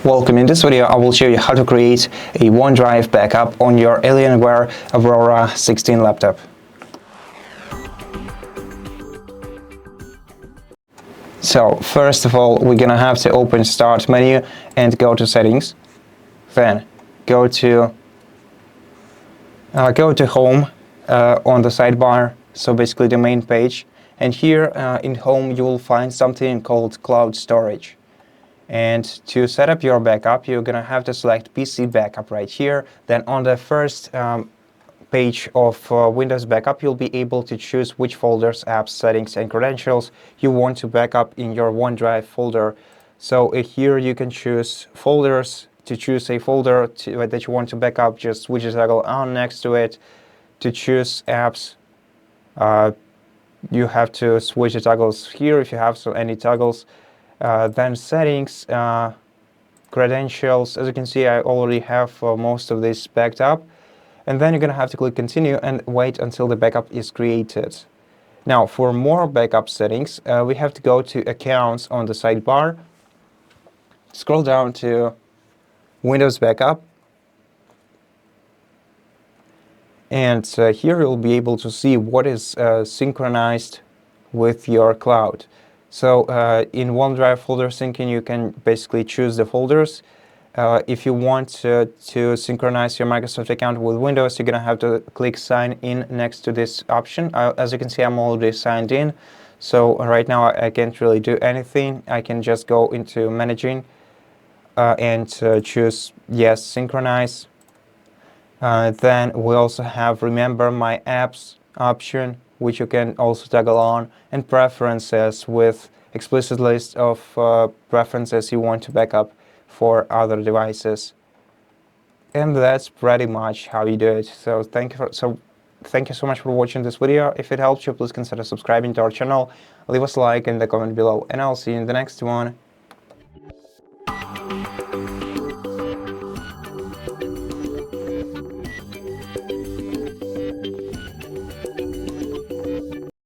Welcome. In this video, I will show you how to create a OneDrive backup on your Alienware Aurora 16 laptop. So first of all, we're gonna have to open Start menu and go to Settings. Then go to Home on the sidebar. So basically the main page. And here in Home, you will find something called Cloud Storage. And to set up your backup, you're going to have to select PC Backup right here. Then on the first page of Windows Backup, you'll be able to choose which folders, apps, settings, and credentials you want to backup in your OneDrive folder. So here you can choose folders. To choose a folder that you want to backup, just switch the toggle on next to it. To choose apps, you have to switch the toggles here if you have any toggles. Then settings, credentials. As you can see, I already have most of this backed up. And then you're going to have to click continue and wait until the backup is created. Now, for more backup settings, we have to go to Accounts on the sidebar. Scroll down to Windows Backup. And here you'll be able to see what is synchronized with your cloud. So in OneDrive folder syncing, you can basically choose the folders. If you want to synchronize your Microsoft account with Windows, you're going to have to click Sign In next to this option. As you can see, I'm already signed in. So right now, I can't really do anything. I can just go into Managing and choose Yes, Synchronize. Then we also have Remember My Apps option, which you can also toggle on, and Preferences with explicit list of preferences you want to backup for other devices. And that's pretty much how you do it. So thank you so much for watching this video. If it helped you, please consider subscribing to our channel, leave us a like in the comment below, and I'll see you in the next one.